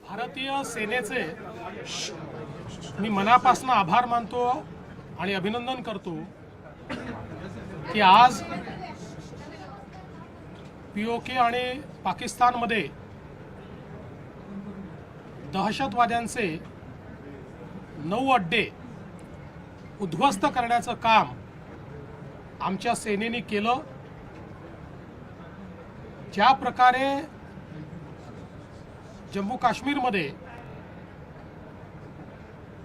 भारतीय सेनेचे मी मनापासून आभार मानतो आणि अभिनंदन करतो की आज पीओके आणि पाकिस्तानमध्ये दहशतवाद्यांचे 9 अड्डे उद्ध्वस्त करण्याचं काम आमच्या सेनेने केलं। ज्या प्रकारे जम्मू काश्मीरमध्ये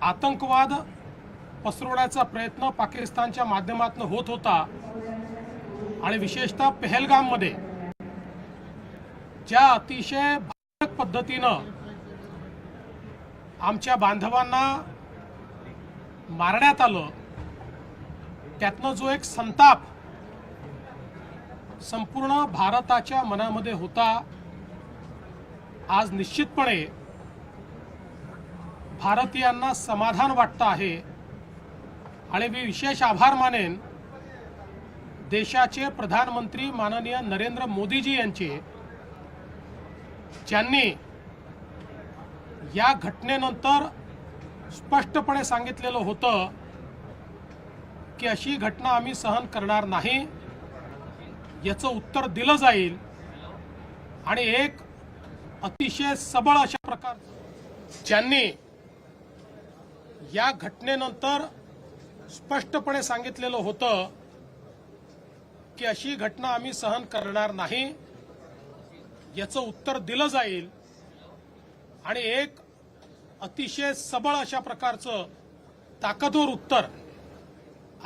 आतंकवाद पसरवण्याचा प्रयत्न पाकिस्तानच्या माध्यमातून होत होता आणि विशेषतः पहलगाममध्ये ज्या अतिशय भयानक पद्धतीनं आमच्या बांधवांना मारण्यात आलं, त्यातनं जो एक संताप संपूर्ण भारताच्या मनामध्ये होता, आज निश्चितपणे भारतीयांना समाधान वाटतं आहे। आणि मी विशेष आभार मानेन देशाचे प्रधानमंत्री माननीय नरेंद्र मोदीजी यांचे, ज्यांनी या घटनेनंतर स्पष्टपणे सांगितलेलं होतं की अशी घटना आम्ही सहन करणार नाही, याचं उत्तर दिलं जाईल। आणि एक अतिशय सबळ अशा प्रकार ज्यांनी या घटनेनंतर स्पष्टपणे सांगितलेलं होतं की अशी घटना आम्ही सहन करणार नाही, याचं उत्तर दिलं जाईल। आणि एक अतिशय सबळ अशा प्रकारचं ताकदवर उत्तर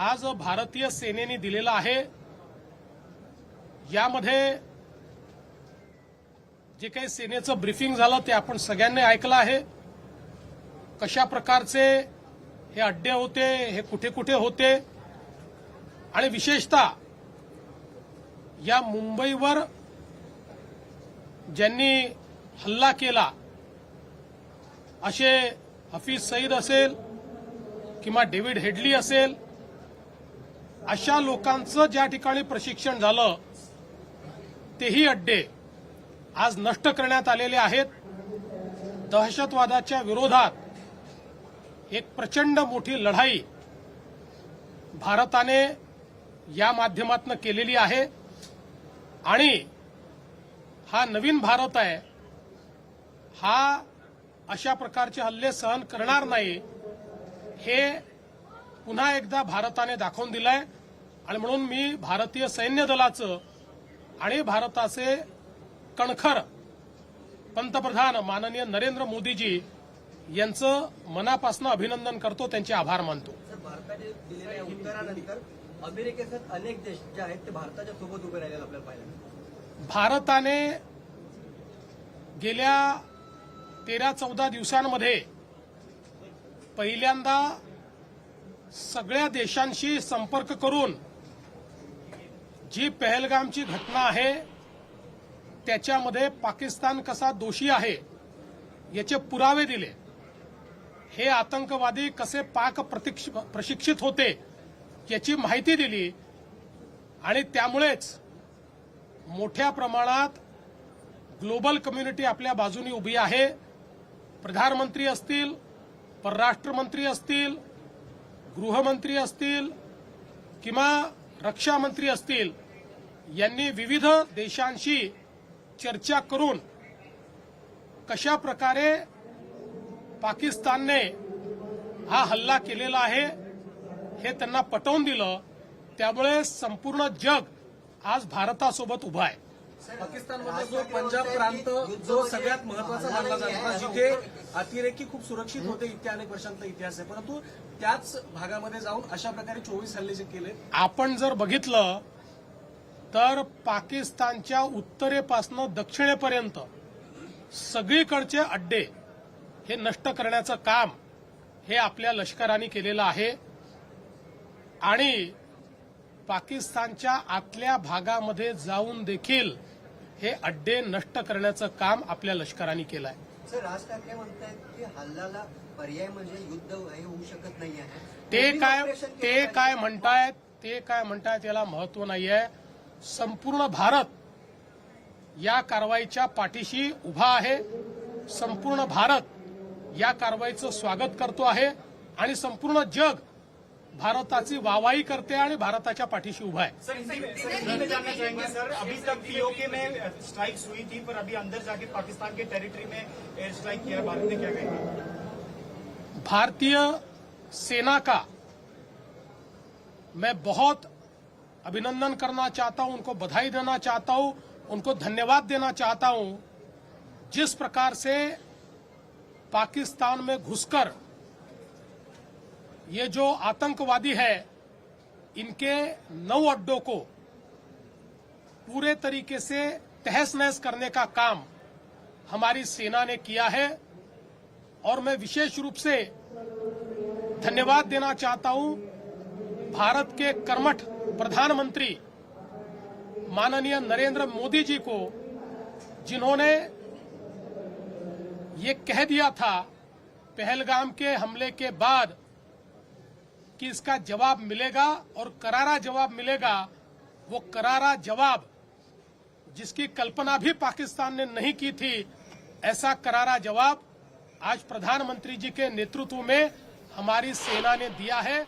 आज भारतीय सेनेने दिलेलं आहे। यामध्ये जे काही सेनेचं ब्रीफिंग झालं ते आपण सगळ्यांनी ऐकलं आहे। कशा प्रकारचे हे अड्डे होते, हे कुठे कुठे होते, आणि विशेषतः या मुंबईवर ज्यांनी हल्ला केला असे हफीज सईद असेल किंवा डेव्हिड हेडली असेल, अशा लोकांचं ज्या ठिकाणी प्रशिक्षण झालं तेही अड्डे आज नष्ट करण्यात आलेले आहेत। दहशतवादाच्या विरोधात एक प्रचंड मोठी लढाई भारताने या माध्यमातून केलेली आहे आणि हा नवीन भारत आहे, हा अशा प्रकारचे हल्ले सहन करणार नाही, हे पुन्हा एकदा भारताने दाखवून दिलंय। आणि म्हणून मी भारतीय सैन्य दलाचं आणि भारताचे कणखर पंतप्रधान माननीय नरेंद्र मोदीजी यांचं मनापासून अभिनंदन करतो, त्यांचे आभार मानतो। भारताने दिलेल्या उत्तरानंतर अमेरिकेसह अनेक देश जे आहेत ते भारताच्या सोबत उभे राहिलेले आपल्याला पाहिलं। भारताने गेल्या 13-14 दिवसांमध्ये पहिल्यांदा सगळ्या देशांशी संपर्क करून जी पहलगामची घटना आहे त्याच्यामध्ये पाकिस्तान कसा दोषी आहे याचे पुरावे दिले। हे आतंकवादी कसे पाक प्रशिक्षित होते याची माहिती दिली आणि त्यामुळेच मोठ्या प्रमाणात ग्लोबल कम्युनिटी आपल्या बाजूने उभी आहे। प्रधानमंत्री असतील, परराष्ट्र मंत्री असतील, गृहमंत्री असतील किंवा रक्षा मंत्री असतील, यांनी विविध देशांशी चर्चा करून कशा प्रकारे पाकिस्तानने हा हल्ला केलेला आहे हे त्यांना पटवून दिलं। त्यामुळे संपूर्ण जग आज भारतासोबत उभा आहे। पाकिस्तानमधला जो पंजाब प्रांत जो सगळ्यात महत्वाचा मानला जातो, जिथे अतिरेकी खूप सुरक्षित होते, इथे अनेक वर्षांचा इतिहास आहे, परंतु त्याच भागामध्ये जाऊन अशा प्रकारे 24 हल्ले जे केले, आपण जर बघितलं तर पाकिस्तानच्या उत्तरेपासून दक्षिणेपर्यंत सगळीकडचे अड्डे हे नष्ट करण्याचं काम हे आपल्या लष्कराने केलेलं आहे। आणि पाकिस्तानच्या आतल्या भागामध्ये जाऊन देखील हे अड्डे नष्ट करण्याचं काम आपल्या लष्कराने केलं आहे। सर, राज ठाकरे म्हणतात की हल्ल्याला पर्याय म्हणजे युद्ध होऊ शकत नाही आहे। ते काय म्हणतायत याला महत्व नाहीये। संपूर्ण भारत या कारवाईच्या पाठीशी उभा आहे. संपूर्ण भारत या कारवाईचं स्वागत करतो आहे आणि संपूर्ण जग भारताची वाहवाही करते आणि भारताच्या पाठीशी उभा आहे. सर हिंदी में जानना चाहेंगे सर, अभी तक पीओके में स्ट्राइक्स हुई थी पर अभी अंदर जाके पाकिस्तान के टेरिटरी में एयर स्ट्राइक किया भारत ने, क्या कहेंगे? भारतीय सेना का मैं बहुत अभिनंदन करना चाहता हूं, उनको बधाई देना चाहता हूं, उनको धन्यवाद देना चाहता हूं. जिस प्रकार से पाकिस्तान में घुसकर ये जो आतंकवादी है इनके 9 अड्डों को पूरे तरीके से तहस नहस करने का काम हमारी सेना ने किया है और मैं विशेष रूप से धन्यवाद देना चाहता हूं भारत के कर्मठ प्रधानमंत्री माननीय नरेंद्र मोदी जी को, जिन्होंने ये कह दिया था पहलगाम के हमले के बाद कि इसका जवाब मिलेगा और करारा जवाब मिलेगा. वो करारा जवाब जिसकी कल्पना भी पाकिस्तान ने नहीं की थी, ऐसा करारा जवाब आज प्रधानमंत्री जी के नेतृत्व में हमारी सेना ने दिया है.